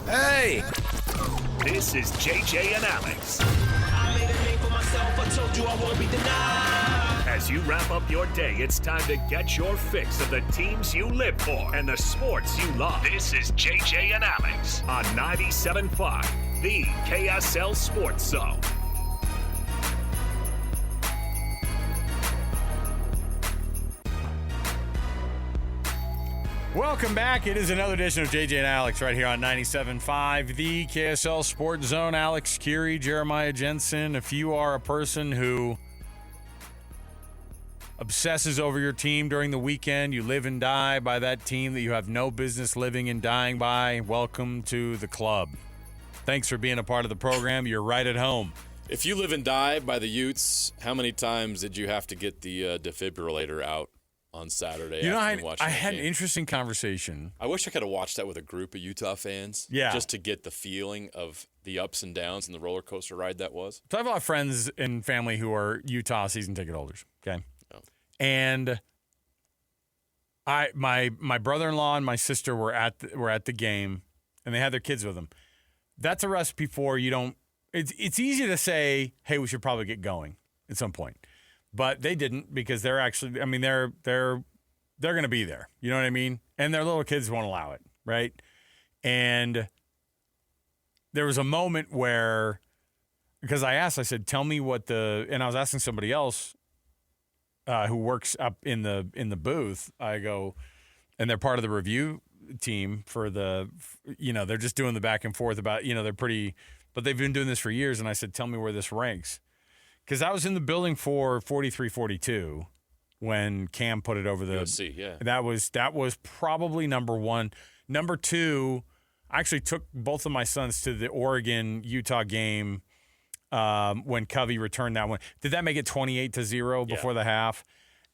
Hey! This is JJ and Alex. I made a name for myself, I told you I won't be denied. As you wrap up your day, it's time to get your fix of the teams you live for and the sports you love. This is JJ and Alex on 97.5, the KSL Sports Zone. Welcome back. It is another edition of JJ and Alex right here on 97.5, the KSL Sports Zone. Alex, Kirry, Jeremiah, Jensen. If you are a person who obsesses over your team during the weekend, you live and die by that team that you have no business living and dying by, welcome to the club. Thanks for being a part of the program. You're right at home. If you live and die by the Utes, how many times did you have to get the defibrillator out on Saturday? I had an interesting conversation. I wish I could have watched that with a group of Utah fans. Yeah. Just to get the feeling of the ups and downs and the roller coaster ride that was. So I have a lot of friends and family who are Utah season ticket holders, okay? Oh. And my brother-in-law and my sister were at the game, and they had their kids with them. That's a recipe for you don't – it's easy to say, hey, we should probably get going at some point. But they didn't because they're actually – I mean, they're going to be there. You know what I mean? And their little kids won't allow it, right? And there was a moment where – because I said, tell me what the – and I was asking somebody else who works up in the booth. I go – and they're part of the review team for the – they're just doing the back and forth about – they're pretty – but they've been doing this for years. And I said, tell me where this ranks. Because I was in the building for 43-42 when Cam put it over the USC, yeah. That was probably number one. Number two, I actually took both of my sons to the Oregon-Utah game when Covey returned that one. Did that make it 28-0 before the half?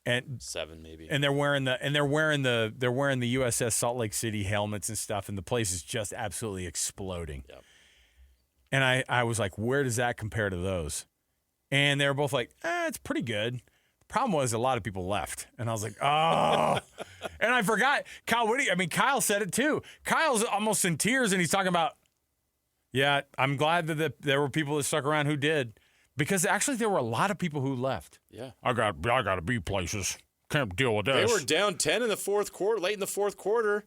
And 7 maybe. And they're wearing the USS Salt Lake City helmets and stuff, and the place is just absolutely exploding. Yep. And I was like, where does that compare to those? And they were both like, it's pretty good. The problem was a lot of people left. And I was like, oh. And I forgot. Kyle said it too. Kyle's almost in tears, and he's talking about, yeah, I'm glad that there were people that stuck around who did. Because actually there were a lot of people who left. Yeah. I got to be places. Can't deal with this. They were down 10 in the fourth quarter, late in the fourth quarter.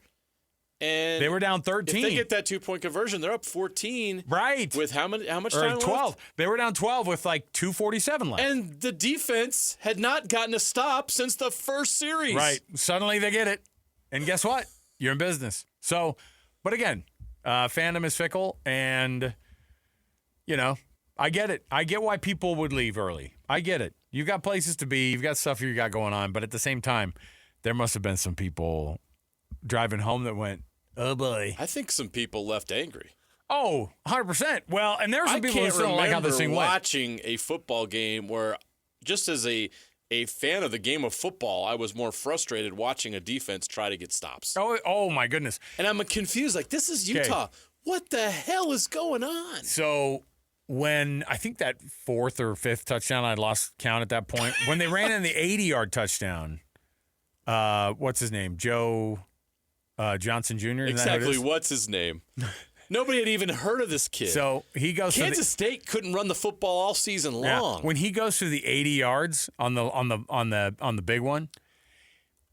And they were down 13. If they get that 2-point conversion, they're up 14. Right. With how much time left? 12. They were down 12 with like 2:47 left. And the defense had not gotten a stop since the first series. Right. Suddenly they get it. And guess what? You're in business. So, but again, fandom is fickle, and, I get it. I get why people would leave early. I get it. You've got places to be. You've got stuff you got going on. But at the same time, there must have been some people driving home that went, oh, boy. I think some people left angry. Oh, 100%. Well, and there were some people who still don't like how this thing went. Watching a football game where, just as a fan of the game of football, I was more frustrated watching a defense try to get stops. Oh my goodness. And I'm confused. Like, this is Utah. Okay. What the hell is going on? So when I think that fourth or fifth touchdown, I lost count at that point. When they ran in the 80-yard touchdown, what's his name? Joe Johnson Jr.? Exactly. What's his name? Nobody had even heard of this kid. So he goes. Kansas State couldn't run the football all season long. Yeah. When he goes through the 80 yards on the big one,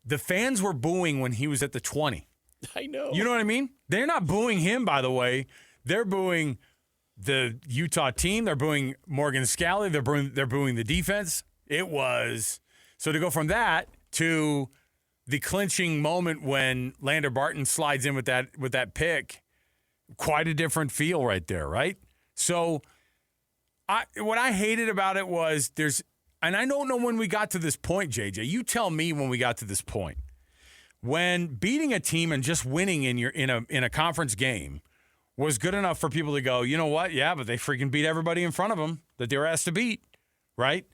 the fans were booing when he was at the 20. I know. You know what I mean? They're not booing him, by the way. They're booing the Utah team. They're booing Morgan Scalley. They're booing the defense. It was so to go from that to the clinching moment when Lander Barton slides in with that pick. Quite a different feel right there, right? So what I hated about it was and I don't know when we got to this point, JJ. You tell me when we got to this point. When beating a team and just winning in a conference game was good enough for people to go, you know what? Yeah, but they freaking beat everybody in front of them that they were asked to beat, right?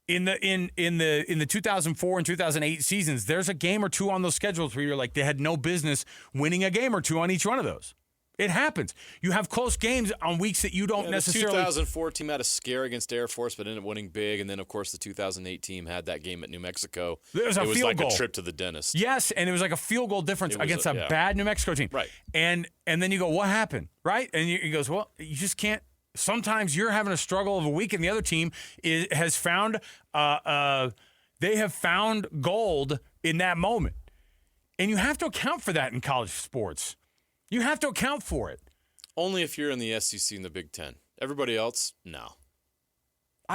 In the 2004 and 2008 seasons, there's a game or two on those schedules where you're like, they had no business winning a game or two on each one of those. It happens. You have close games on weeks that you don't necessarily. The 2004 team had a scare against Air Force, but ended up winning big. And then, of course, the 2008 team had that game at New Mexico. It was like goal. A trip to the dentist. Yes, and it was like a field goal difference against a bad New Mexico team. Right. And then you go, what happened? Right? And he goes, well, you just can't. Sometimes you're having a struggle of a week, and the other team has found they have found gold in that moment. And you have to account for that in college sports. You have to account for it. Only if you're in the SEC and the Big Ten. Everybody else, no.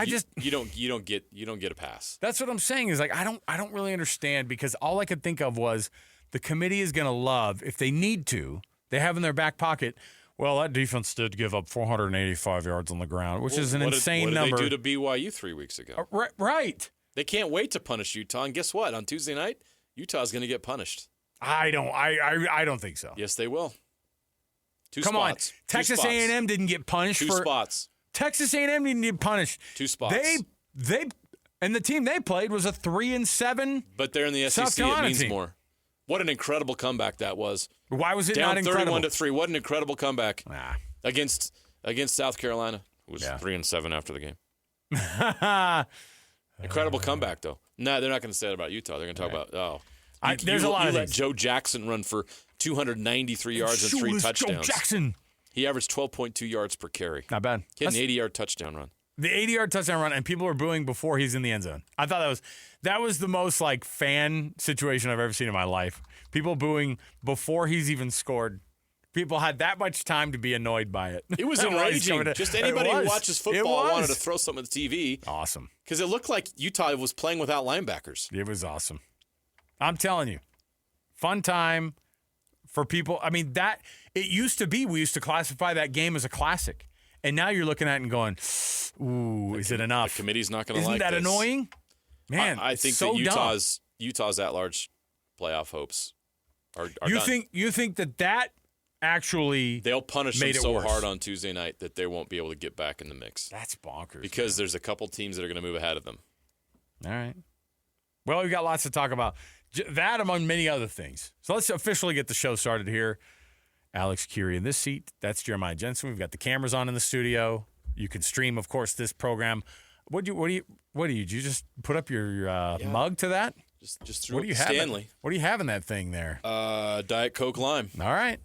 You don't get a pass. That's what I'm saying is like I don't really understand because all I could think of was the committee is going to love if they need to. They have in their back pocket. Well, that defense did give up 485 yards on the ground, which is an insane number. What did they do to BYU 3 weeks ago? Right. They can't wait to punish Utah. And guess what? On Tuesday night, Utah's going to get punished. I don't think so. Yes, they will. Come on. Texas A&M didn't get punished Two spots. Texas A&M didn't get punished. 2 spots. They and the team they played was a 3-7. But they're in the SEC. It means team. more. What an incredible comeback that was. Why was it down not incredible? 31-3. What an incredible comeback against South Carolina. Who was 3-7 after the game. Incredible comeback though. No, they're not going to say that about Utah. They're going to talk about there's a lot of let things. Joe Jackson run for 293 yards and 3 touchdowns. Joe Jackson. He averaged 12.2 yards per carry. Not bad. He had an 80-yard touchdown run. The 80-yard touchdown run, and people were booing before he's in the end zone. I thought that was the most like fan situation I've ever seen in my life. People booing before he's even scored. People had that much time to be annoyed by it. It was enraging. Just anybody who watches football wanted to throw something at the TV. Awesome. Because it looked like Utah was playing without linebackers. It was awesome. I'm telling you. Fun time for people. I mean, it used to be, we used to classify that game as a classic. And now you're looking at it and going, ooh, is it enough? The committee's not going to like this. this. Isn't that annoying? Man, I think so that Utah's at-large playoff hopes are done. You think that actually they'll punish them so worse. hard on Tuesday night that they won't be able to get back in the mix. That's bonkers. Because there's a couple teams that are going to move ahead of them. All right. Well, we've got lots to talk about. That among many other things. So let's officially get the show started here. Alex Kirry in this seat. That's Jeremiah Jensen. We've got the cameras on in the studio. You can stream, of course, this program. What do you? Did you just put up your mug to that? Just threw it Stanley. What do you have in that thing there? Diet Coke Lime. All right.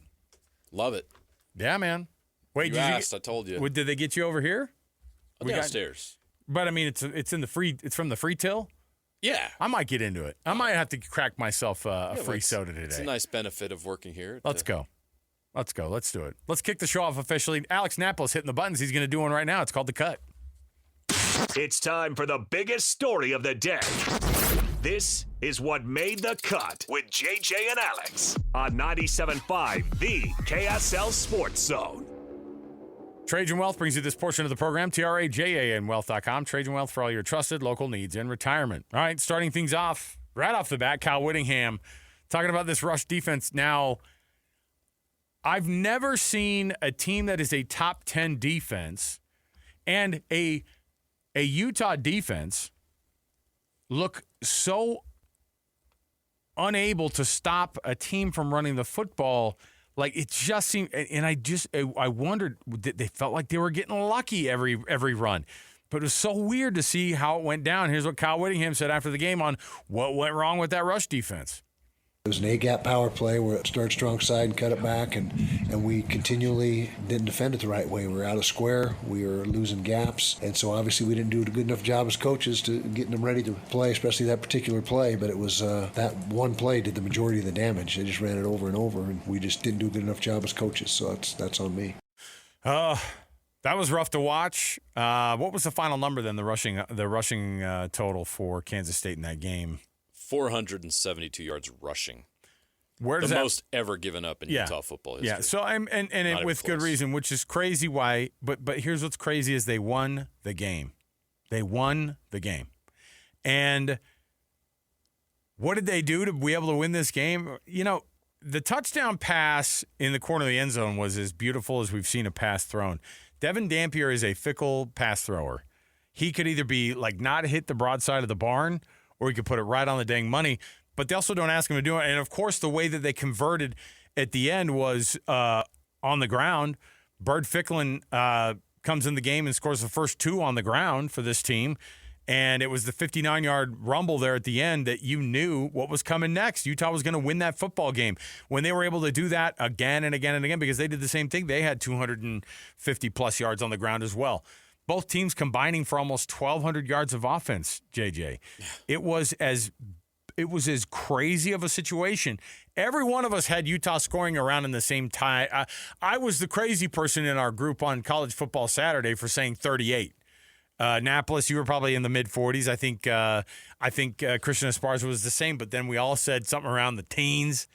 Love it. Yeah, man. Wait, you asked. I told you. Did they get you over here? Downstairs. But I mean, it's in the free. It's from the free till. Yeah. I might get into it. I might have to crack myself a free soda today. It's a nice benefit of working here. Let's go. Let's go. Let's do it. Let's kick the show off officially. Alex Napolis hitting the buttons. He's going to do one right now. It's called The Cut. It's time for the biggest story of the day. This is what made the cut with JJ and Alex on 97.5, the KSL Sports Zone. Trajan Wealth brings you this portion of the program. TRAJANwealth.com. Trajan Wealth for all your trusted local needs in retirement. All right, starting things off, right off the bat, Kyle Whittingham talking about this rush defense. Now, I've never seen a team that is a top 10 defense and a Utah defense look so unable to stop a team from running the football. Like, it just seemed, and I wondered, they felt like they were getting lucky every run. But it was so weird to see how it went down. Here's what Kyle Whittingham said after the game on what went wrong with that rush defense. It was an A-gap power play where it started strong side and cut it back, and we continually didn't defend it the right way. We were out of square. We were losing gaps, and so obviously we didn't do a good enough job as coaches to getting them ready to play, especially that particular play. But it was that one play did the majority of the damage. They just ran it over and over, and we just didn't do a good enough job as coaches, so that's on me. That was rough to watch. What was the final number then, the rushing total for Kansas State in that game? 472 yards rushing. Where does the most ever given up in Utah football history. Yeah, so and with good reason, which is crazy why. But here's what's crazy is they won the game. They won the game. And what did they do to be able to win this game? You know, the touchdown pass in the corner of the end zone was as beautiful as we've seen a pass thrown. Devin Dampier is a fickle pass thrower. He could either be like not hit the broadside of the barn, or he could put it right on the dang money. But they also don't ask him to do it. And, of course, the way that they converted at the end was on the ground. Bird Ficklin comes in the game and scores the first 2 on the ground for this team. And it was the 59-yard rumble there at the end that you knew what was coming next. Utah was going to win that football game. When they were able to do that again and again and again, because they did the same thing, they had 250-plus yards on the ground as well. Both teams combining for almost 1,200 yards of offense, JJ. It was as crazy of a situation. Every one of us had Utah scoring around in the same time. I was the crazy person in our group on College Football Saturday for saying 38. Annapolis, you were probably in the mid-40s. I think Christian Esparza was the same, but then we all said something around the teens,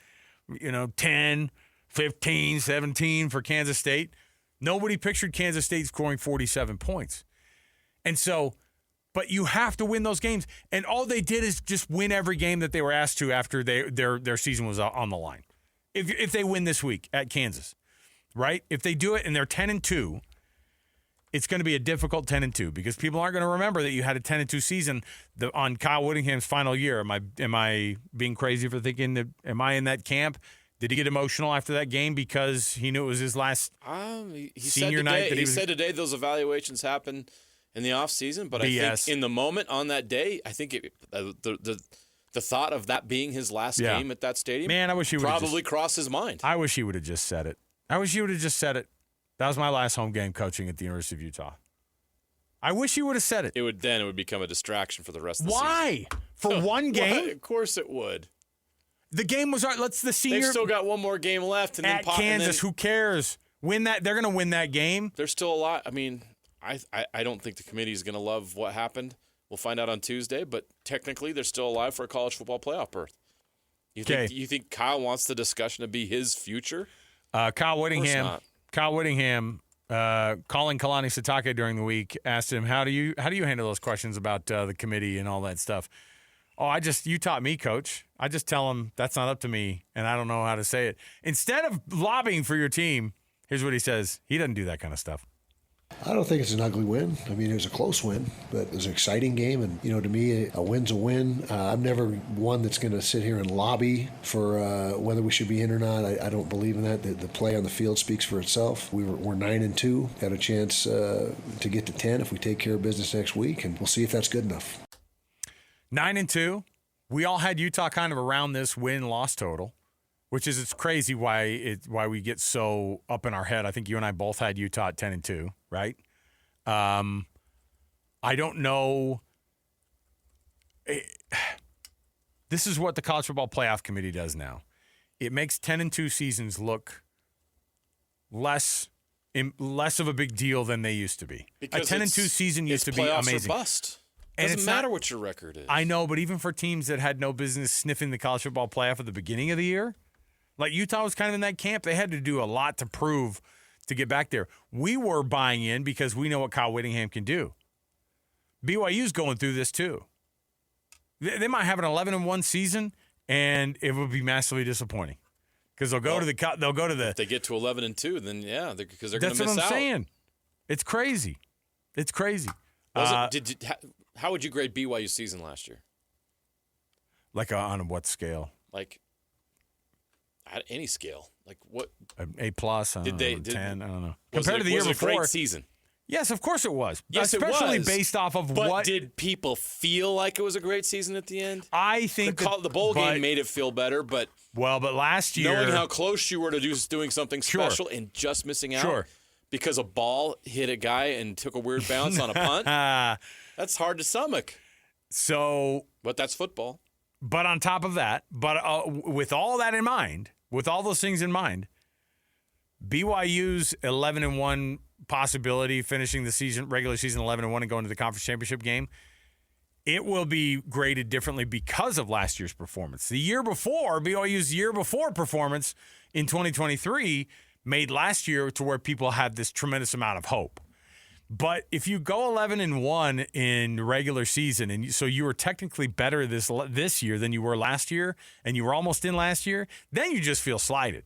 10, 15, 17 for Kansas State. Nobody pictured Kansas State scoring 47 points. And so, but you have to win those games. And all they did is just win every game that they were asked to after their season was on the line. If they win this week at Kansas, right? If they do it and they're 10-2, it's going to be a difficult 10-2 because people aren't going to remember that you had a 10-2 season on Kyle Whittingham's final year. Am I being crazy for thinking that? Am I in that camp? Did he get emotional after that game because he knew it was his last senior night? He said today those evaluations happen in the off season, but I think in the moment on that day, I think the thought of that being his last game at that stadium, man, I wish he would probably crossed his mind. I wish he would have just said it. That was my last home game coaching at the University of Utah. I wish he would have said it. It would become a distraction for the rest of the season. Why? For one game? Well, of course it would. The game was the senior. They've still got one more game left, and at Kansas. Who cares? Win that. They're going to win that game. There's still a lot. I mean, I don't think the committee is going to love what happened. We'll find out on Tuesday. But technically, they're still alive for a college football playoff berth. You think Kyle wants the discussion to be his future? Kyle Whittingham calling Kalani Sitake during the week, asked him, how do you handle those questions about the committee and all that stuff? Oh, you taught me, coach. I just tell him that's not up to me, and I don't know how to say it. Instead of lobbying for your team, here's what he says. He doesn't do that kind of stuff. I don't think it's an ugly win. I mean, it was a close win, but it was an exciting game. And, to me, a win's a win. I'm never one that's going to sit here and lobby for whether we should be in or not. I don't believe in that. The play on the field speaks for itself. We're 9-2, got a chance to get to 10 if we take care of business next week, and we'll see if that's good enough. 9-2. We all had Utah kind of around this win-loss total, which is it's crazy why we get so up in our head. I think you and I both had Utah at 10-2, right? I don't know. This is what the College Football Playoff Committee does now. It makes 10-2 seasons look less of a big deal than they used to be. Because a 10-2 season used to be amazing. Or bust. Doesn't matter what your record is. I know, but even for teams that had no business sniffing the college football playoff at the beginning of the year, like Utah was kind of in that camp. They had to do a lot to prove to get back there. We were buying in because we know what Kyle Whittingham can do. BYU's going through this too. They might have an 11-1 season, and it would be massively disappointing because they'll go to the. If they get to 11-2, then because they're going to miss out. That's what I'm saying. It's crazy. It's crazy. How would you grade BYU's season last year? Like on what scale? Like at any scale. Like what? A plus. 10. I don't know. Compared to the year before, was it a great season? Yes, of course it was. Yes, especially it was. Based off of but what. Did people feel like it was a great season at the end? I think the bowl game made it feel better, but last year, knowing how close you were to doing something special and just missing out because a ball hit a guy and took a weird bounce on a punt. That's hard to stomach. So, but that's football. But on top of that, with all that in mind, with all those things in mind, BYU's 11-1 possibility, finishing the regular season 11-1 and going to the conference championship game, it will be graded differently because of last year's performance. The year before, BYU's year before performance in 2023 made last year to where people had this tremendous amount of hope. But if you go 11-1 in regular season, and so you were technically better this year than you were last year, and you were almost in last year, then you just feel slighted.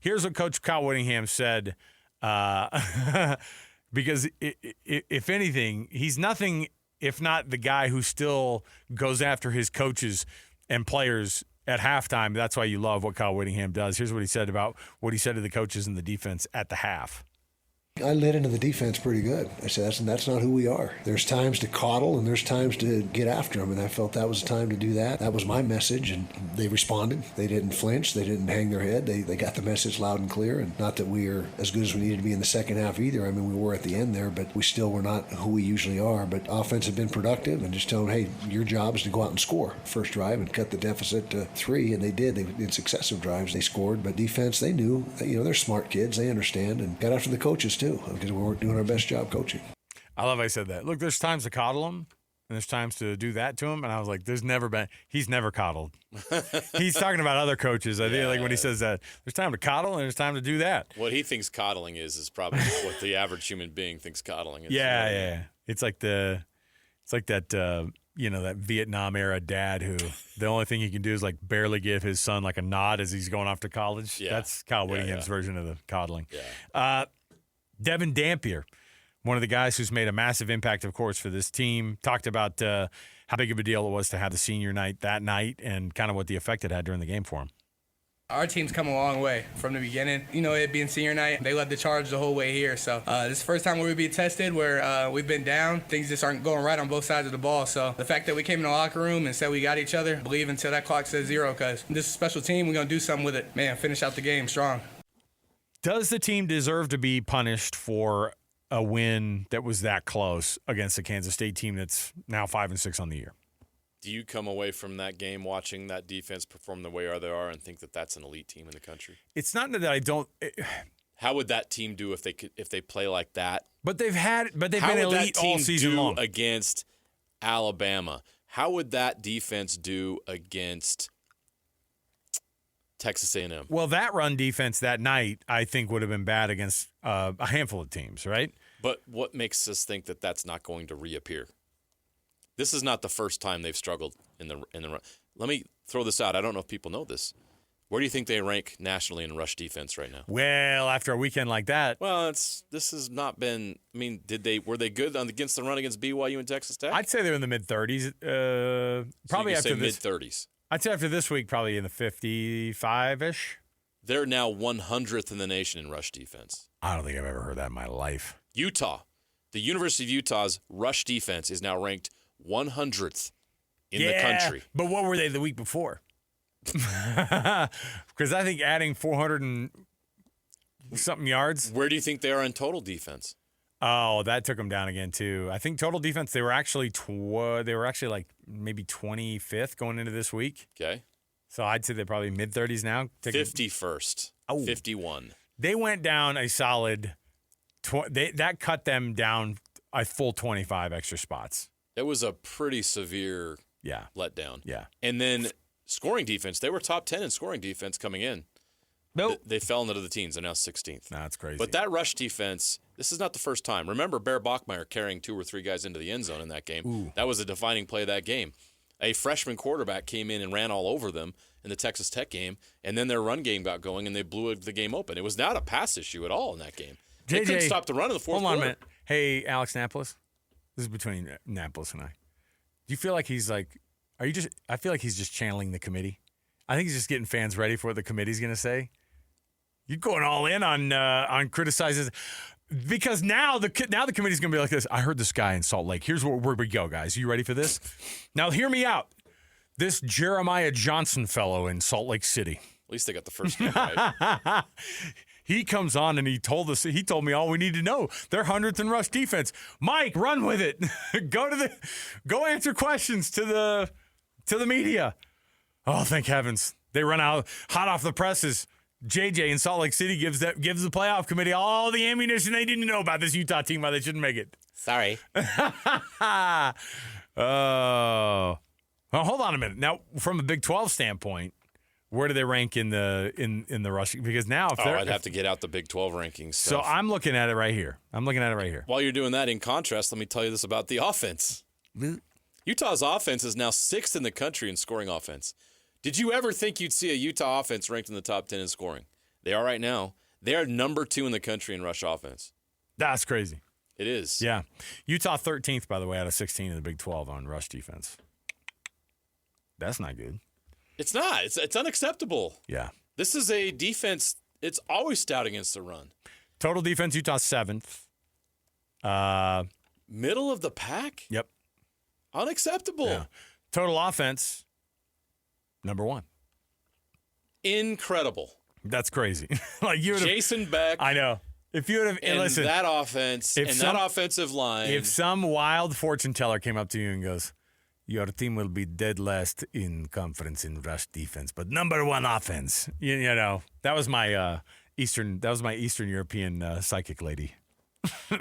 Here's what Coach Kyle Whittingham said, because if anything, he's nothing if not the guy who still goes after his coaches and players at halftime. That's why you love what Kyle Whittingham does. Here's what he said about what he said to the coaches in the defense at the half. I lit into the defense pretty good. I said, that's not who we are. There's times to coddle and there's times to get after them, and I felt that was the time to do that. That was my message, and they responded. They didn't flinch. They didn't hang their head. They got the message loud and clear, and not that we are as good as we needed to be in the second half either. I mean, we were at the end there, but we still were not who we usually are. But offense had been productive, and just tell them, hey, your job is to go out and score first drive and cut the deficit to 3, and they did. They did successive drives. They scored, but defense, they knew. They're smart kids. They understand, and got after the coaches too, because we weren't doing our best job coaching. I love how he said that. Look, there's times to coddle him, and there's times to do that to him. And I was like, he's never coddled. He's talking about other coaches. I think like when he says that, there's time to coddle and there's time to do that. What he thinks coddling is probably what the average human being thinks coddling is. Yeah. It's like that, that Vietnam era dad who the only thing he can do is like barely give his son like a nod as he's going off to college. Yeah. That's Kyle Whittingham's version of the coddling. Yeah. Devin Dampier, one of the guys who's made a massive impact, of course, for this team, talked about how big of a deal it was to have the senior night that night and kind of what the effect it had during the game for him. Our team's come a long way from the beginning. It being senior night, they led the charge the whole way here. So this is the first time where we've been tested, where we've been down. Things just aren't going right on both sides of the ball. So the fact that we came in the locker room and said we got each other, believe until that clock says 0, because this is a special team. We're going to do something with it. Man, finish out the game strong. Does the team deserve to be punished for a win that was that close against the Kansas State team that's now 5-6 on the year? Do you come away from that game watching that defense perform the way they are and think that that's an elite team in the country? It's not that I don't. How would that team do if they play like that? But they've been elite all season long against Alabama. How would that defense do against Texas A&M? Well, that run defense that night, I think, would have been bad against a handful of teams, right? But what makes us think that that's not going to reappear? This is not the first time they've struggled in the run. Let me throw this out. I don't know if people know this. Where do you think they rank nationally in rush defense right now? Well, after a weekend like that. Well, this has not been. I mean, were they good against the run against BYU and Texas Tech? I'd say they're in the mid-30s. Probably after this mid-30s. I'd say after this week, probably in the 55-ish. They're now 100th in the nation in rush defense. I don't think I've ever heard that in my life. Utah, the University of Utah's rush defense is now ranked 100th in the country. But what were they the week before? Because I think adding 400 and something yards. Where do you think they are in total defense? Oh, that took them down again too. I think total defense they were actually like maybe 25th going into this week. Okay. So I'd say they're probably mid-30s now. 51st. Oh. 51. They went down a solid that cut them down a full 25 extra spots. It was a pretty severe letdown. Yeah. And then scoring defense, they were top 10 in scoring defense coming in. Nope. They fell into the teens. They're now 16th. Nah, that's crazy. But that rush defense, this is not the first time. Remember Bear Bachmeier carrying 2 or 3 guys into the end zone in that game. Ooh. That was a defining play of that game. A freshman quarterback came in and ran all over them in the Texas Tech game, and then their run game got going, and they blew the game open. It was not a pass issue at all in that game. They couldn't stop the run in the fourth quarter. Hold on a minute. Hey, Alex Napolis. This is between Napolis and I. Do you feel like he's like – I feel like he's just channeling the committee. I think he's just getting fans ready for what the committee's going to say. You're going all in on criticizing because now the committee's going to be like this. I heard this guy in Salt Lake. Here's where we go, guys. You ready for this? Now, hear me out. This Jeremiah Johnson fellow in Salt Lake City. At least they got the first name right. He comes on and he told me all we need to know. They're 100th in rush defense. Mike, run with it. Go answer questions to the media. Oh, thank heavens. They run out hot off the presses. JJ in Salt Lake City gives the playoff committee all the ammunition they didn't know about this Utah team, why they shouldn't make it. Sorry. Oh. Well, hold on a minute. Now, from a Big 12 standpoint, where do they rank in the rushing? Because now, I'd have to get out the Big 12 rankings. So I'm looking at it right here. While you're doing that, in contrast, let me tell you this about the offense. Utah's offense is now 6th in the country in scoring offense. Did you ever think you'd see a Utah offense ranked in the top 10 in scoring? They are right now. They are number 2 in the country in rush offense. That's crazy. It is. Yeah. Utah 13th, by the way, out of 16 in the Big 12 on rush defense. That's not good. It's not. It's unacceptable. Yeah. This is a defense. It's always stout against the run. Total defense, Utah 7th. Middle of the pack? Yep. Unacceptable. Yeah. Total offense, number 1. Incredible. That's crazy. Like you would have. Jason Beck. I know. If you would have And listen, that offense and that offensive line. if some wild fortune teller came up to you and goes, "Your team will be dead last in conference in rush defense, but number 1 offense," you know, that was my Eastern European psychic lady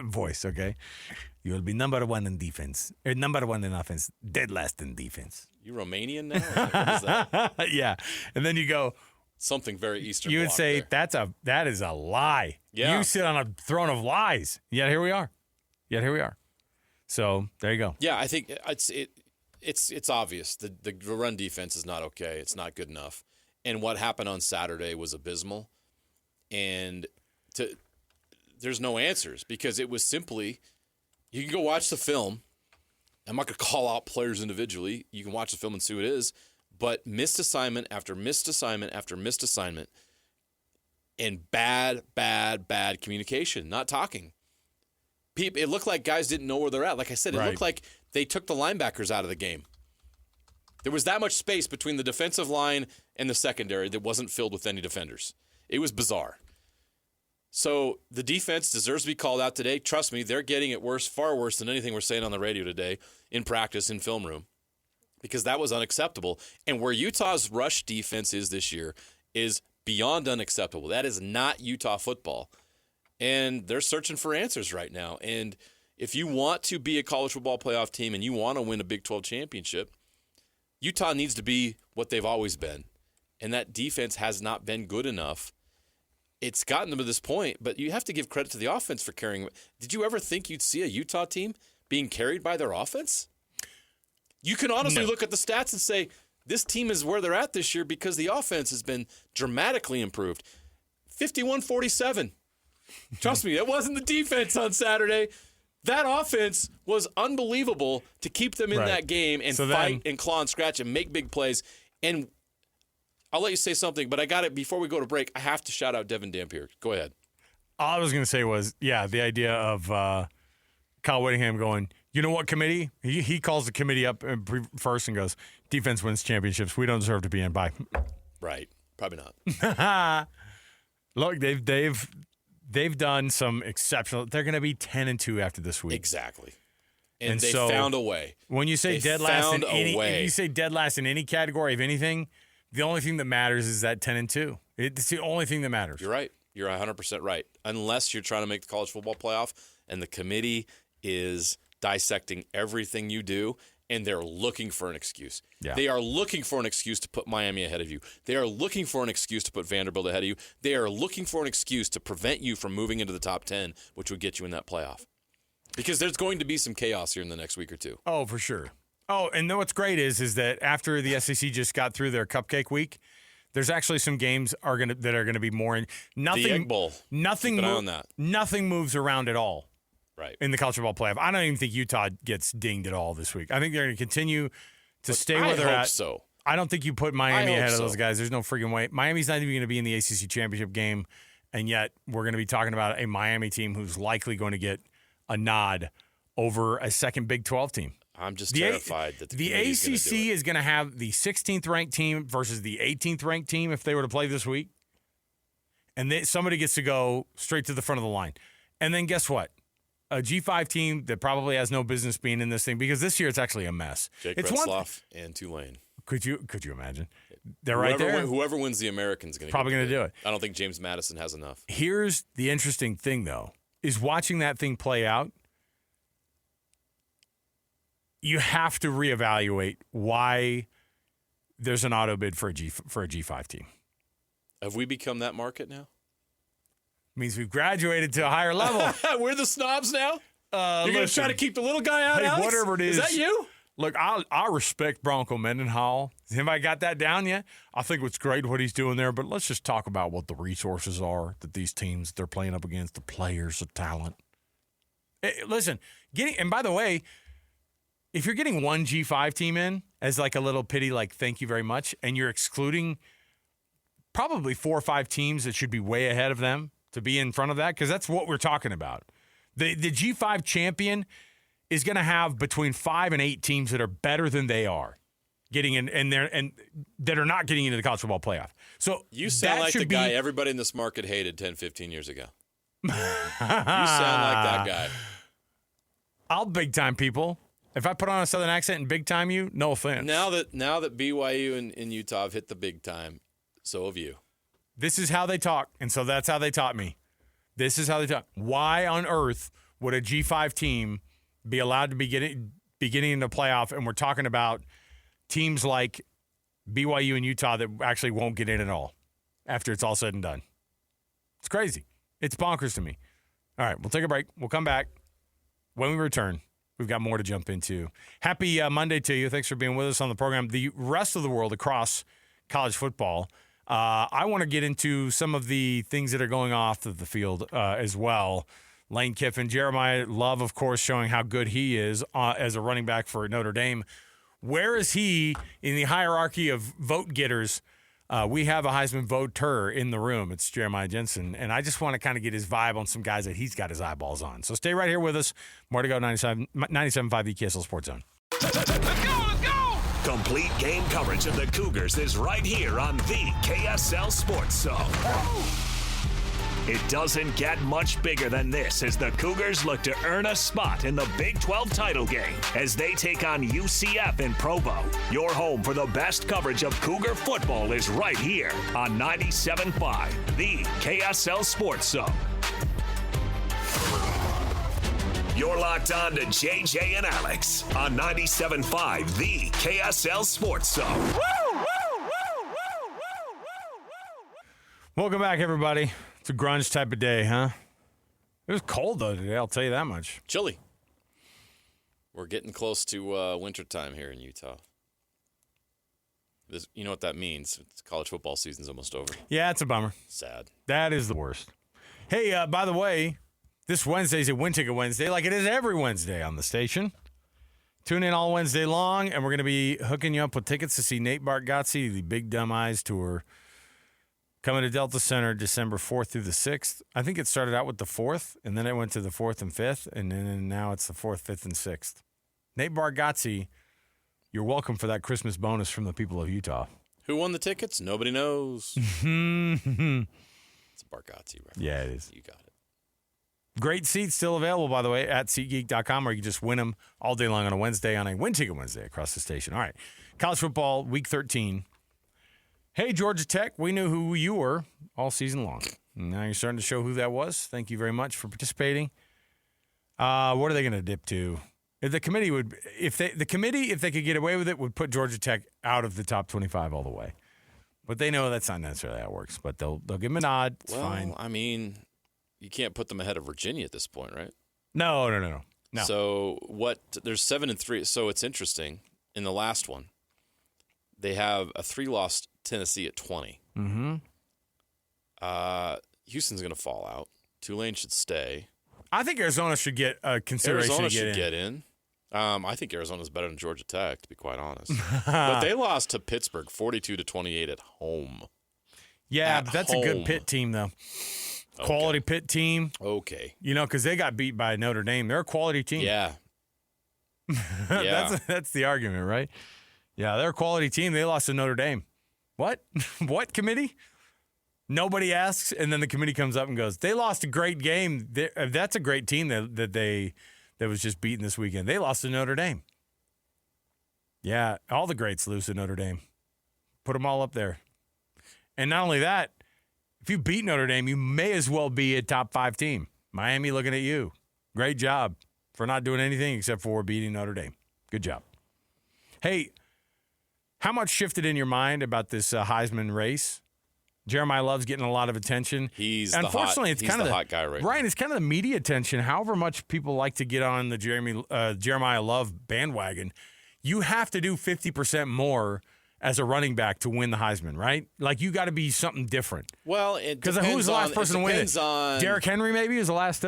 voice. Okay, you will be number 1 in defense, or number 1 in offense, dead last in defense. You Romanian now? What is that? Yeah, and then you go. Something very Eastern. You would Bloc say there. that is a lie. Yeah. You sit on a throne of lies. Yet here we are. So there you go. Yeah, I think it's obvious. The run defense is not okay. It's not good enough. And what happened on Saturday was abysmal. And there's no answers because it was simply, you can go watch the film. I'm not going to call out players individually. You can watch the film and see what it is. But missed assignment after missed assignment after missed assignment, and bad communication, not talking. It looked like guys didn't know where they're at. Like I said, it looked like they took the linebackers out of the game. There was that much space between the defensive line and the secondary that wasn't filled with any defenders. It was bizarre. So the defense deserves to be called out today. Trust me, they're getting it worse, far worse than anything we're saying on the radio today, in practice, in film room. Because that was unacceptable. And where Utah's rush defense is this year is beyond unacceptable. That is not Utah football. And they're searching for answers right now. And if you want to be a college football playoff team and you want to win a Big 12 championship, Utah needs to be what they've always been. And that defense has not been good enough. It's gotten them to this point, but you have to give credit to the offense for carrying. Did you ever think you'd see a Utah team being carried by their offense? You can honestly look at the stats and say, this team is where they're at this year because the offense has been dramatically improved. 51-47. Trust me, that wasn't the defense on Saturday. That offense was unbelievable to keep them in that game and fight and claw and scratch and make big plays. And I'll let you say something, but I got it before we go to break. I have to shout out Devin Dampier. Go ahead. All I was going to say was, the idea of Kyle Whittingham going, you know what committee? He calls the committee up first and goes, defense wins championships. We don't deserve to be in. Bye. Right. Probably not. Look, they've done some exceptional. They're going to be 10-2 after this week. Exactly. And they found a way. When you say dead last in if you say dead last in any category of anything, the only thing that matters is that 10-2. It's the only thing that matters. You're right. You're 100% right. Unless you're trying to make the college football playoff and the committee is dissecting everything you do, and they're looking for an excuse. Yeah. They are looking for an excuse to put Miami ahead of you. They are looking for an excuse to put Vanderbilt ahead of you. They are looking for an excuse to prevent you from moving into the top 10, which would get you in that playoff. Because there's going to be some chaos here in the next week or two. Oh, for sure. Oh, and what's great is that after the SEC just got through their cupcake week, there's actually some games that are going to be more in nothing. The Egg Bowl. Nothing. Keep an eye on that. Nothing moves around at all. Right. In the college football playoff. I don't even think Utah gets dinged at all this week. I think they're going to continue to stay where they're at. So. I don't think you put Miami ahead of those guys. There's no freaking way. Miami's not even going to be in the ACC championship game, and yet we're going to be talking about a Miami team who's likely going to get a nod over a second Big 12 team. I'm just terrified that the ACC is going to have the 16th ranked team versus the 18th ranked team if they were to play this week, and somebody gets to go straight to the front of the line. And then guess what? A G5 team that probably has no business being in this thing because this year it's actually a mess. Jake it's Retzloff and Tulane. Could you imagine? They're right there. Whoever wins the American is probably going to do it. I don't think James Madison has enough. Here's the interesting thing, though, is watching that thing play out. You have to reevaluate why there's an auto bid for a G5 team. Have we become that market now? Means we've graduated to a higher level. We're the snobs now? You're going to try to keep the little guy out, hey, Alex? Whatever it is. Is that you? Look, I respect Bronco Mendenhall. Has anybody got that down yet? I think it's great what he's doing there, but let's just talk about what the resources are that these teams they're playing up against, the players, the talent. Hey, listen, and by the way, if you're getting one G5 team in as like a little pity, like thank you very much, and you're excluding probably 4 or 5 teams that should be way ahead of them to be in front of that, because that's what we're talking about. The G5 champion is going to have between 5 and 8 teams that are better than they are getting in, and that are not getting into the college football playoff. So you sound like the guy everybody in this market hated 10, 15 years ago. You sound like that guy. I'll big time people. If I put on a Southern accent and big time you, no offense. Now that BYU and Utah have hit the big time, so have you. This is how they talk, and so that's how they taught me. This is how they talk. Why on earth would a G5 team be allowed to be getting into the playoff, and we're talking about teams like BYU and Utah that actually won't get in at all after it's all said and done? It's crazy. It's bonkers to me. All right, we'll take a break. We'll come back. When we return, we've got more to jump into. Happy Monday to you. Thanks for being with us on the program. The rest of the world across college football, I want to get into some of the things that are going off of the field as well. Lane Kiffin, Jeremiah Love, of course, showing how good he is as a running back for Notre Dame. Where is he in the hierarchy of vote getters? We have a Heisman voter in the room. It's Jeremiah Jensen, and I just want to kind of get his vibe on some guys that he's got his eyeballs on. So stay right here with us. More to go, 97.5 the KSL Sports Zone. Let's go! Complete game coverage of the Cougars is right here on the KSL Sports Zone. It doesn't get much bigger than this as the Cougars look to earn a spot in the Big 12 title game as they take on UCF in Provo. Your home for the best coverage of Cougar football is right here on 97.5, the KSL Sports Zone. You're locked on to JJ and Alex on 97.5, the KSL Sports Zone. Welcome back, everybody. It's a grunge type of day, huh? It was cold, though, today, I'll tell you that much. Chilly. We're getting close to wintertime here in Utah. You know what that means. It's college football season's almost over. Yeah, it's a bummer. Sad. That is the worst. Hey, by the way, this Wednesday's a Win Ticket Wednesday, like it is every Wednesday on the station. Tune in all Wednesday long, and we're going to be hooking you up with tickets to see Nate Bargatze, the Big Dumb Eyes Tour, coming to Delta Center December 4th through the 6th. I think it started out with the 4th, and then it went to the 4th and 5th, and then now it's the 4th, 5th, and 6th. Nate Bargatze, you're welcome for that Christmas bonus from the people of Utah. Who won the tickets? Nobody knows. It's a Bargatze reference. Yeah, it is. You got it. Great seats still available, by the way, at SeatGeek.com, or you can just win them all day long on a Wednesday on a Win Ticket Wednesday across the station. All right, college football, Week 13. Hey, Georgia Tech, we knew who you were all season long. Now you're starting to show who that was. Thank you very much for participating. What are they going to dip to? If the committee would, if they could get away with it, would put Georgia Tech out of the top 25 all the way. But they know that's not necessarily how it works. But they'll give them a nod. It's fine. I mean, you can't put them ahead of Virginia at this point, right? No. So there's 7-3. So it's interesting. In the last one, they have a 3-loss Tennessee at 20. Mm-hmm. Houston's going to fall out. Tulane should stay. I think Arizona should get a consideration. Arizona should get in. I think Arizona's better than Georgia Tech, to be quite honest. But they lost to Pittsburgh 42-28 at home. Yeah, but that's a good Pitt team, though. Okay. Quality Pitt team. Okay. You know, because they got beat by Notre Dame. They're a quality team. Yeah. That's the argument, right? Yeah, they're a quality team. They lost to Notre Dame. What? What committee? Nobody asks, and then the committee comes up and goes, they lost a great game. That's a great team that was just beaten this weekend. They lost to Notre Dame. Yeah, all the greats lose to Notre Dame. Put them all up there. And not only that, if you beat Notre Dame, you may as well be a top 5 team. Miami looking at you. Great job for not doing anything except for beating Notre Dame. Good job. Hey, how much shifted in your mind about this Heisman race? Jeremiah Love's getting a lot of attention. He's unfortunately, the hot guy right now. Right, it's kind of the media attention. However much people like to get on the Jeremiah Love bandwagon, you have to do 50% more as a running back to win the Heisman, right? Like, you got to be something different. Well, it because who was the last person to win it? Derrick Henry maybe was the last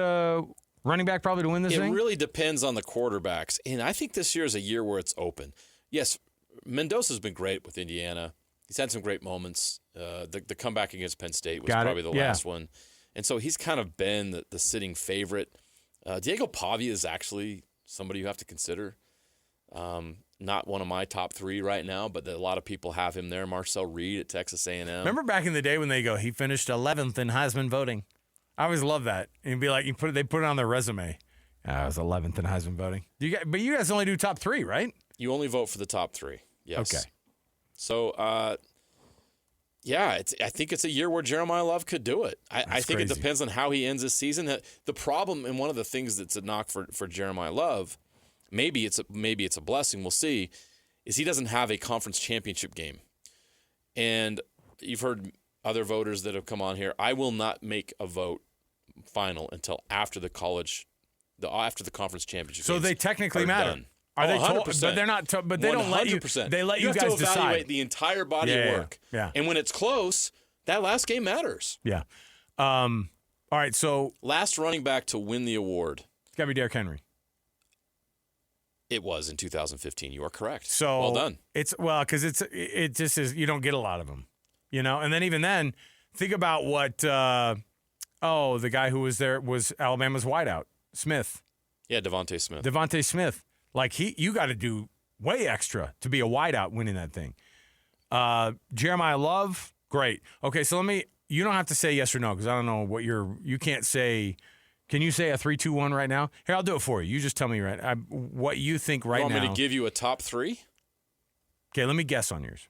running back probably to win this thing? It really depends on the quarterbacks. And I think this year is a year where it's open. Yes, Mendoza's been great with Indiana. He's had some great moments. The comeback against Penn State was probably the last one. And so he's kind of been the sitting favorite. Diego Pavia is actually somebody you have to consider. Not one of my top 3 right now, but a lot of people have him there. Marcel Reed at Texas A&M. Remember back in the day when they go, he finished 11th in Heisman voting? I always love that. And it'd be like, they put it on their resume. I was 11th in Heisman voting. But you guys only do top 3, right? You only vote for the top 3. Yes. Okay. So, I think it's a year where Jeremiah Love could do it. I think crazy. It depends on how he ends this season. The problem, and one of the things that's a knock for Jeremiah Love, maybe it's a blessing, we'll see, is he doesn't have a conference championship game. And you've heard other voters that have come on here. I will not make a vote final until after the conference championship. So they technically matter. Done. Are they 100%. But they're not. But they don't let you. 100%. They let you have guys to evaluate decide the entire body of work. Yeah. And when it's close, that last game matters. Yeah. All right. So Last running back to win the award. it's got to be Derrick Henry. It was in 2015. You are correct. So well done. Because it just is, you don't get a lot of them, and then even then, think about what the guy who was there was Alabama's wideout, Smith. Yeah, Devontae Smith. Devontae Smith. Like you got to do way extra to be a wideout winning that thing. Jeremiah Love, great. Okay, so you don't have to say yes or no because I don't know what you can't say. Can you say a 3-2-1 right now? Here, I'll do it for you. You just tell me what you think right now. You want me to give you a top 3? Okay, let me guess on yours.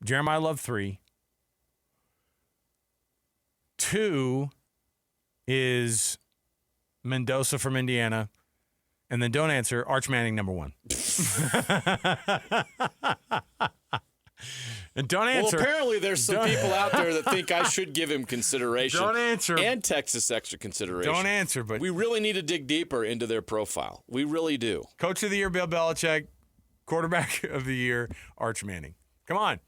Jeremiah Love 3. 2 is Mendoza from Indiana. And then don't answer, Arch Manning number 1. And don't answer. Well, apparently there's some people out there that think I should give him consideration. Don't answer. And Texas extra consideration. Don't answer, but we really need to dig deeper into their profile. We really do. Coach of the Year, Bill Belichick. Quarterback of the Year, Arch Manning. Come on.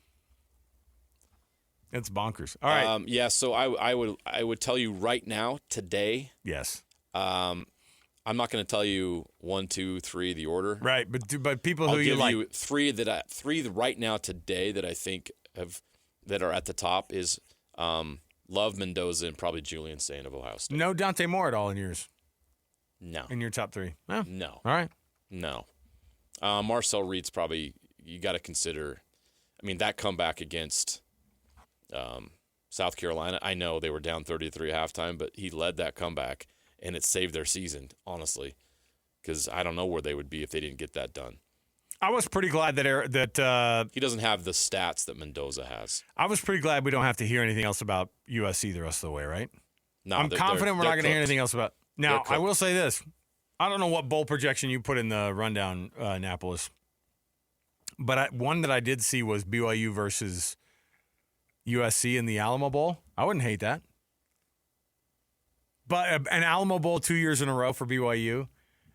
It's bonkers. All right. So I would tell you right now, today. Yes. I'm not going to tell you 1, 2, 3 the order. Right, but people who I'll you give like. you three right now today that I think that are at the top is Love, Mendoza, and probably Julian Saint of Ohio State. No Dante Moore at all in yours. No. In your top 3. No. No. All right. No. Marcel Reed's probably you got to consider. I mean that comeback against South Carolina. I know they were down 33 at halftime, but he led that comeback. And it saved their season, honestly, because I don't know where they would be if they didn't get that done. I was pretty glad that he doesn't have the stats that Mendoza has. I was pretty glad we don't have to hear anything else about USC the rest of the way, right? No, I'm confident we're not going to hear anything else about. Now, I will say this: I don't know what bowl projection you put in the rundown, Annapolis, but one that I did see was BYU versus USC in the Alamo Bowl. I wouldn't hate that. But an Alamo Bowl 2 years in a row for BYU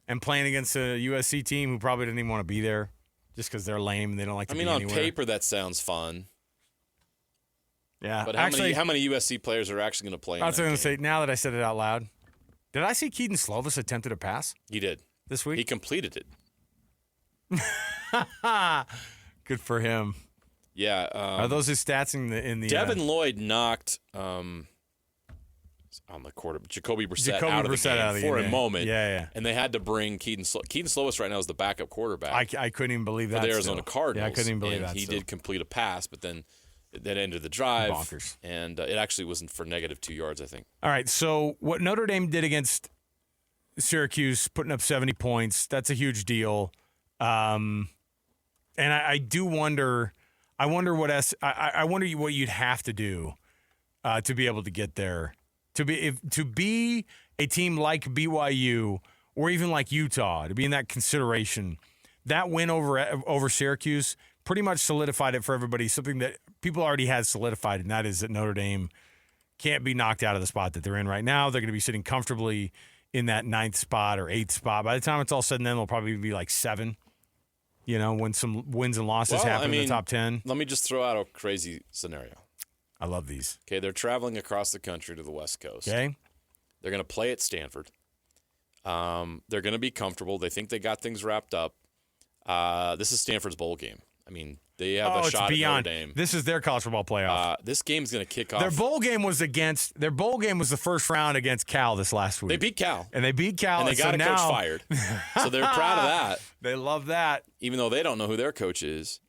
and playing against a USC team who probably didn't even want to be there just because they're lame and they don't like to be anywhere. On paper, that sounds fun. Yeah. But how many USC players are actually going to play in that I was going to say, game? now that I said it out loud, did I see Keaton Slovis attempted a pass He did. this week? He completed it. Good for him. Yeah. Are those his stats in the Devin Lloyd knocked on the quarter Jacoby Brissett out of the game for a moment. Yeah. And they had to bring Keaton Slovis right now is the backup quarterback. I couldn't even believe that. For the Arizona Cardinals. Yeah, I couldn't even believe and that. He did complete a pass, but then that ended the drive. Bonkers. And it actually wasn't for -2 yards, I think. All right, so what Notre Dame did against Syracuse, putting up 70 points, that's a huge deal. And I do wonder. I wonder what what you'd have to do to be able to get there. To be a team like BYU or even like Utah, to be in that consideration, that win over Syracuse pretty much solidified it for everybody. Something that people already had solidified, and that is that Notre Dame can't be knocked out of the spot that they're in right now. They're going to be sitting comfortably in that 9th spot or 8th spot. By the time it's all said and done, they'll probably be like 7. When some wins and losses happen in the top 10. Let me just throw out a crazy scenario. I love these. Okay, they're traveling across the country to the West Coast. Okay. They're going to play at Stanford. They're going to be comfortable. They think they got things wrapped up. This is Stanford's bowl game. I mean, they have a shot at Notre Dame. This is their college football playoff. This game's going to kick off. Their bowl game was the first round against Cal this last week. They beat Cal. And they beat Cal. And they got a coach fired. So they're proud of that. They love that. Even though they don't know who their coach is.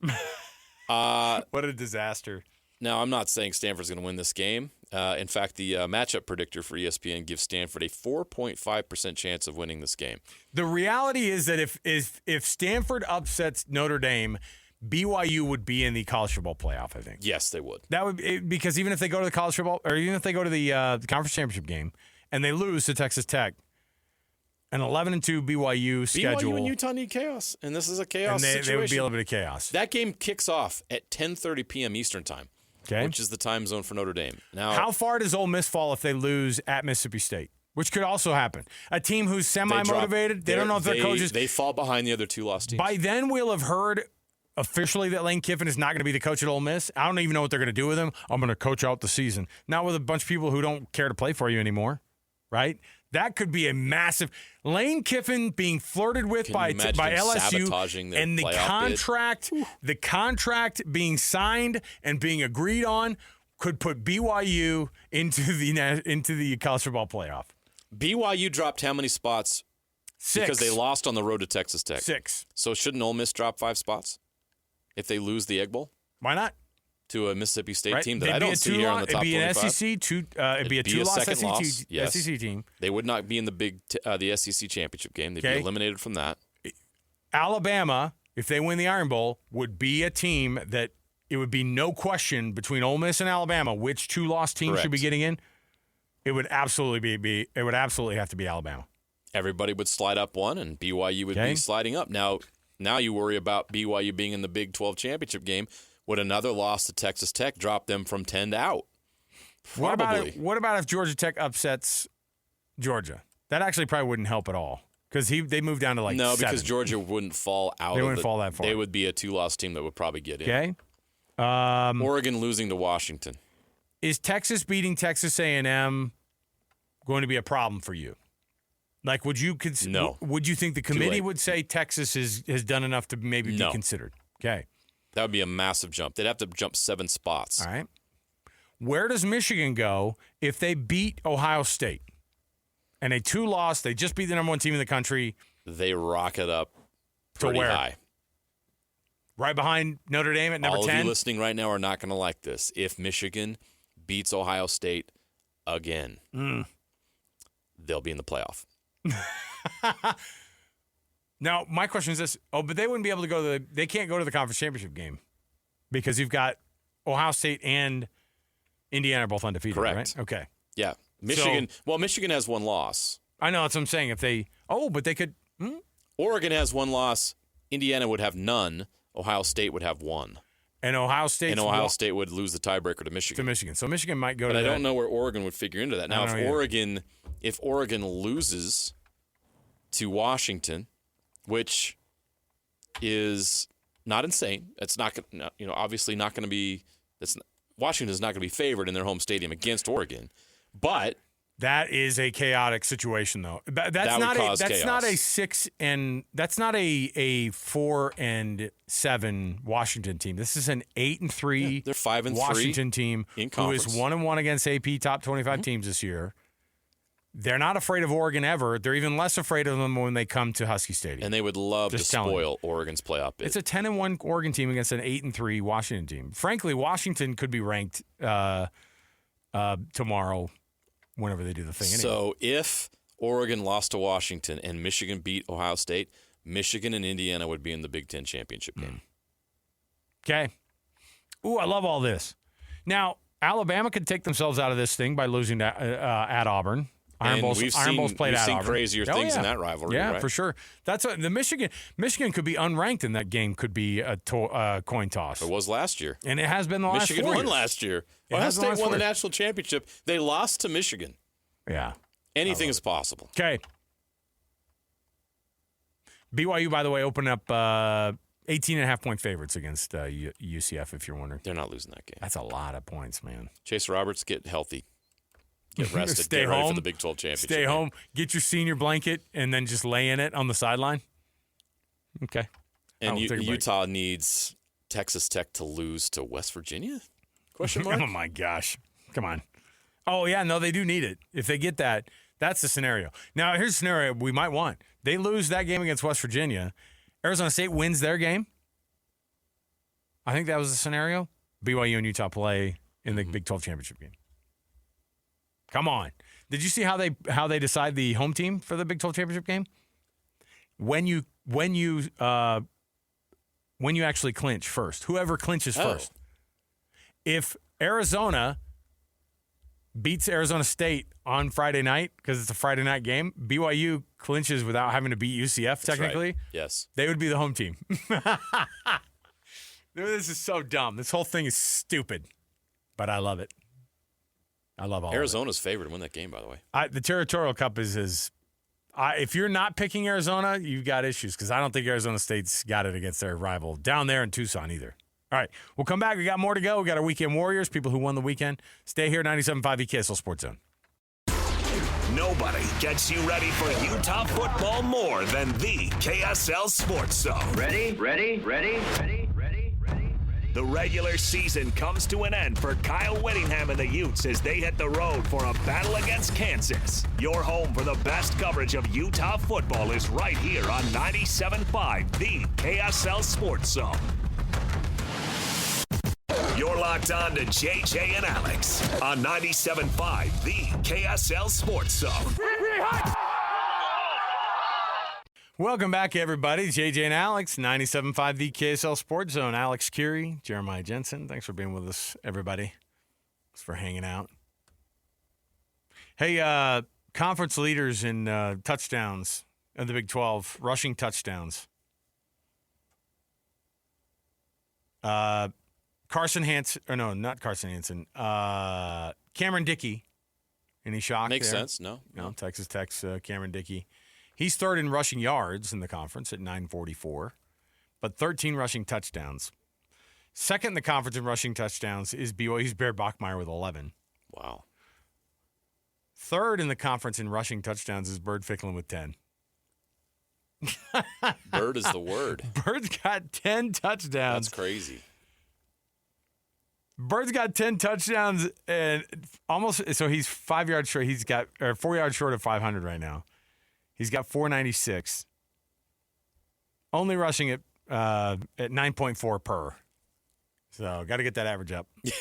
What a disaster. Now, I'm not saying Stanford's going to win this game. In fact, the matchup predictor for ESPN gives Stanford a 4.5% chance of winning this game. The reality is that if Stanford upsets Notre Dame, BYU would be in the college football playoff, I think. Yes, they would. That would because even if they go to the college football, or even if they go to the conference championship game and they lose to Texas Tech, an 11-2 BYU schedule. BYU and Utah need chaos, and this is a chaos situation. They would be a little bit of chaos. That game kicks off at 10:30 p.m. Eastern time, which is the time zone for Notre Dame. Now, how far does Ole Miss fall if they lose at Mississippi State? Which could also happen. A team who's semi-motivated, they don't know if their coaches. They fall behind the other two lost teams. By then, we'll have heard officially that Lane Kiffin is not going to be the coach at Ole Miss. I don't even know what they're going to do with him. I'm going to coach out the season. Not with a bunch of people who don't care to play for you anymore, right? That could be a massive Lane Kiffin being flirted with by LSU, and the contract being signed and being agreed on could put BYU into the college football playoff. BYU dropped how many spots? 6. Because they lost on the road to Texas Tech. 6. So shouldn't Ole Miss drop 5 spots if they lose the Egg Bowl? Why not? To a Mississippi State team that They'd I don't see here on the top 25. It'd be a two-loss SEC team. They would not be in the SEC championship game. They'd be eliminated from that. Alabama, if they win the Iron Bowl, would be a team that it would be no question between Ole Miss and Alabama which two-loss team should be getting in. It would absolutely have to be Alabama. Everybody would slide up one, and BYU would be sliding up. Now you worry about BYU being in the Big 12 championship game. Would another loss to Texas Tech drop them from 10 to out? Probably. What about if Georgia Tech upsets Georgia? That actually probably wouldn't help at all because they moved down to 7. No, because Georgia wouldn't fall out. They wouldn't fall that far. They would be a 2-loss team that would probably get in. Okay. Oregon losing to Washington. Is Texas beating Texas A&M going to be a problem for you? Like, would you No. Would you think the committee would say Texas has done enough to maybe be considered? Okay. That would be a massive jump. They'd have to jump 7 spots. All right. Where does Michigan go if they beat Ohio State? And a 2-loss, they just beat the number 1 team in the country. They rocket up pretty high. Right behind Notre Dame at number 10? All of you listening right now are not going to like this. If Michigan beats Ohio State again, they'll be in the playoff. Now, my question is this. Oh, but they wouldn't be able to go to they can't go to the conference championship game because you've got Ohio State and Indiana both undefeated, correct. Right? Okay. Yeah. Michigan has 1 loss. I know, that's what I'm saying. But they could. Oregon has 1 loss. Indiana would have none. Ohio State would have 1. And Ohio State would lose the tiebreaker to Michigan. So Michigan might go but to I that. don't know where Oregon would figure into that. Now, if Oregon loses to Washington, which is not insane, it's not obviously not going to be. Washington's not going to be favored in their home stadium against Oregon, but that is a chaotic situation, though. That's not a 6 and that's not a 4-7 Washington team. This is an 8-3. Yeah, they're 5-3 Washington team who is 1-1 against AP top 25 teams this year. They're not afraid of Oregon ever. They're even less afraid of them when they come to Husky Stadium. And they would love to spoil Oregon's playoff bid. It's a 10-1 Oregon team against an 8-3 Washington team. Frankly, Washington could be ranked tomorrow whenever they do the thing anyway. So if Oregon lost to Washington and Michigan beat Ohio State, Michigan and Indiana would be in the Big Ten championship game. Okay. Ooh, I love all this. Now, Alabama could take themselves out of this thing by losing to, at Auburn. Iron Bowl's played at Auburn. We've seen crazier things in that rivalry, yeah, right? for sure. That's the Michigan could be unranked in that game. Could be a coin toss. It was last year, and it has been the last 4 years. Michigan won last year. Ohio State won the national championship. They lost to Michigan. Yeah, anything is possible. Okay. BYU, by the way, opened up 18.5-point favorites against UCF. If you're wondering, they're not losing that game. That's a lot of points, man. Chase Roberts get healthy. Get rested. Stay get ready home for the Big 12 championship. Stay home. Get your senior blanket and then just lay in it on the sideline. Okay. And Utah needs Texas Tech to lose to West Virginia? Question mark? Oh, my gosh. Come on. Oh, yeah, no, they do need it. If they get that, that's the scenario. Now, here's a scenario we might want. They lose that game against West Virginia. Arizona State wins their game. I think that was the scenario. BYU and Utah play in the Big 12 championship game. Come on. Did you see how they decide the home team for the Big 12 championship game? When you actually clinch first, whoever clinches first. If Arizona beats Arizona State on Friday night because it's a Friday night game, BYU clinches without having to beat UCF technically. Right. Yes. They would be the home team. This is so dumb. This whole thing is stupid, but I love it. I love all Arizona's favored to win that game, by the way. The Territorial Cup is if you're not picking Arizona, you've got issues because I don't think Arizona State's got it against their rival down there in Tucson either. All right, we'll come back. We got more to go. We got our Weekend Warriors, people who won the weekend. Stay here, 97.5 KSL Sports Zone. Nobody gets you ready for Utah football more than the KSL Sports Zone. Ready? The regular season comes to an end for Kyle Whittingham and the Utes as they hit the road for a battle against Kansas. Your home for the best coverage of Utah football is right here on 97.5, the KSL Sports Zone. You're locked on to JJ and Alex on 97.5, the KSL Sports Zone. Welcome back, everybody. JJ and Alex, 97.5 the KSL Sports Zone. Alex Kirry, Jeremiah Jensen. Thanks for being with us, everybody. Thanks for hanging out. Hey, conference leaders in touchdowns in the Big 12, rushing touchdowns. Carson Hansen, or no, not Carson Hansen. Cameron Dickey. Any shock Makes there? sense, no. Texas Tech's Cameron Dickey. He's third in rushing yards in the conference at 944, but 13 rushing touchdowns. Second in the conference in rushing touchdowns is BYU's Bear Bachmeier with 11. Wow. Third in the conference in rushing touchdowns is Bird Ficklin with 10. Bird is the word. Bird's got 10 touchdowns. That's crazy. Bird's got 10 touchdowns and almost, so he's 5 yards short. He's got 4 yards short of 500 right now. He's got 496. Only rushing at 9.4 per. So got to get that average up. You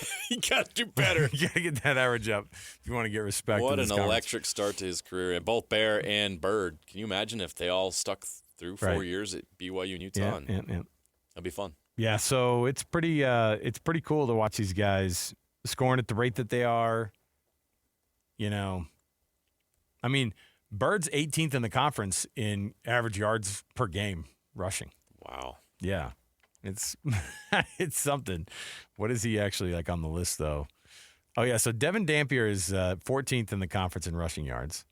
got to do better. You got to get that average up if you want to get respect. What an electric start to his career. And both Bear and Bird. Can you imagine if they all stuck through 4 years at BYU and Utah? Yeah. That'd be fun. Yeah, so it's pretty cool to watch these guys scoring at the rate that they are. You know, I mean, Bird's 18th in the conference in average yards per game rushing. Wow. Yeah, it's it's something. What is he actually like on the list though? Oh yeah, so Devin Dampier is 14th in the conference in rushing yards.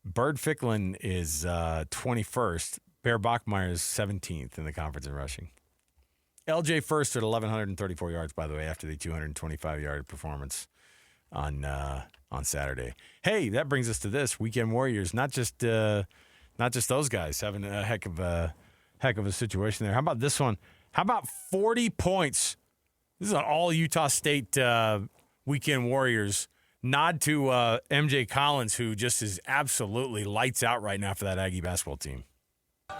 Bird Ficklin is 21st. Bear Bachmeier is 17th in the conference in rushing. LJ first at 1,134 yards, by the way, after the 225-yard performance on Saturday. Hey, that brings us to this Weekend Warriors. Not just those guys having a heck of a situation there. How about this one? How about 40 points? This is an all Utah State Weekend Warriors. Nod to MJ Collins, who just is absolutely lights out right now for that Aggie basketball team.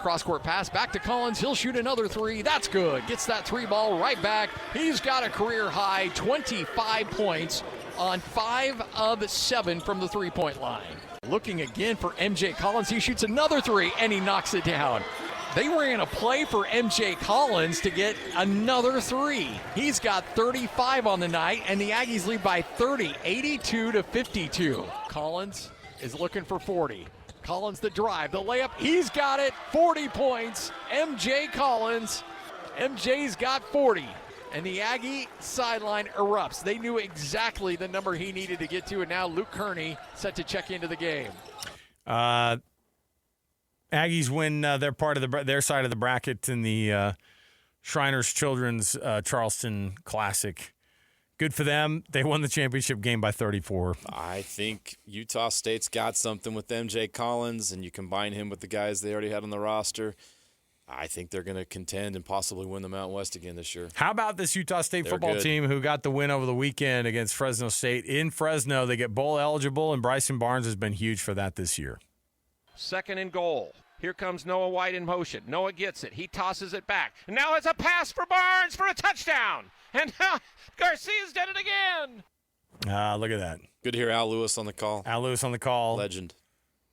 Cross-court pass back to Collins. He'll shoot another three. That's good. Gets that three ball right back. He's got a career-high 25 points on 5 of 7 from the three-point line. Looking again for MJ Collins. He shoots another three, and he knocks it down. They ran a play for MJ Collins to get another three. He's got 35 on the night, and the Aggies lead by 30, 82-52. Collins is looking for 40. Collins the drive, the layup, he's got it, 40 points. MJ Collins, MJ's got 40. And the Aggie sideline erupts. They knew exactly the number he needed to get to, and now Luke Kearney set to check into the game. Aggies win their part of their side of the bracket in the Shriners Children's Charleston Classic. Good for them. They won the championship game by 34. I think Utah State's got something with MJ Collins, and you combine him with the guys they already had on the roster. I think they're going to contend and possibly win the Mountain West again this year. How about this Utah State They're football good. team who got the win over the weekend against Fresno State in Fresno? They get bowl eligible, and Bryson Barnes has been huge for that this year. 2nd and goal. Here comes Noah White in motion. Noah gets it. He tosses it back. And now it's a pass for Barnes for a touchdown. And now Garcia's done it again. Look at that. Good to hear Al Lewis on the call. Al Lewis on the call. Legend.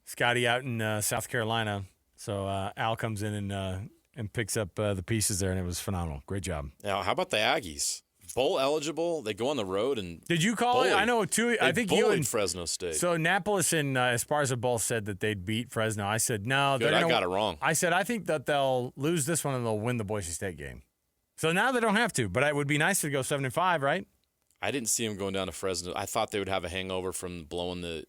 Scotty out in South Carolina. So Al comes in and picks up the pieces there, and it was phenomenal. Great job. Now, how about the Aggies? Bowl eligible. They go on the road and Did you call it? I know too. I think you bullied and Fresno State. So Annapolis and Esparza both said that they'd beat Fresno. I said no. Good, I got it wrong. I said I think that they'll lose this one and they'll win the Boise State game. So now they don't have to, but it would be nice to go 7-5, right? I didn't see them going down to Fresno. I thought they would have a hangover from blowing the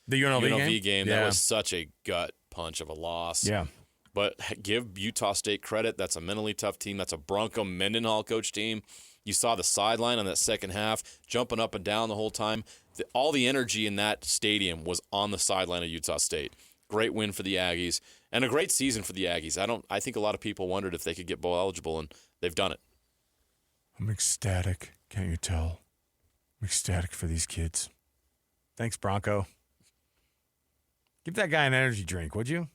UNLV game. Yeah. That was such a gut punch of a loss. Yeah. But give Utah State credit. That's a mentally tough team. That's a Bronco Mendenhall coach team. You saw the sideline on that second half, jumping up and down the whole time. All the energy in that stadium was on the sideline of Utah State. Great win for the Aggies and a great season for the Aggies. I think a lot of people wondered if they could get bowl eligible, and they've done it. I'm ecstatic. Can't you tell? I'm ecstatic for these kids. Thanks, Bronco. Give that guy an energy drink, would you?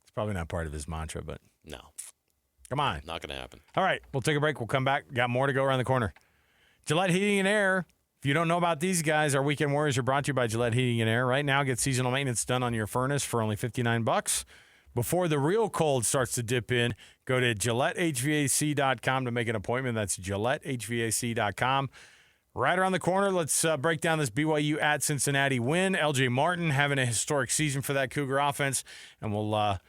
It's probably not part of his mantra, but No, come on. not going to happen. All right, we'll take a break. We'll come back. Got more to go around the corner. Gillette Heating and Air. If you don't know about these guys, our Weekend Warriors are brought to you by Gillette Heating and Air. Right now, get seasonal maintenance done on your furnace for only $59. Before the real cold starts to dip in, go to GilletteHVAC.com to make an appointment. That's GilletteHVAC.com. Right around the corner, let's break down this BYU at Cincinnati win. LJ Martin having a historic season for that Cougar offense, and we'll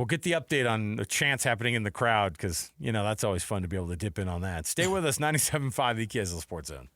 get the update on the chants happening in the crowd because, that's always fun to be able to dip in on that. Stay with us, 97.5 the KSL Sports Zone.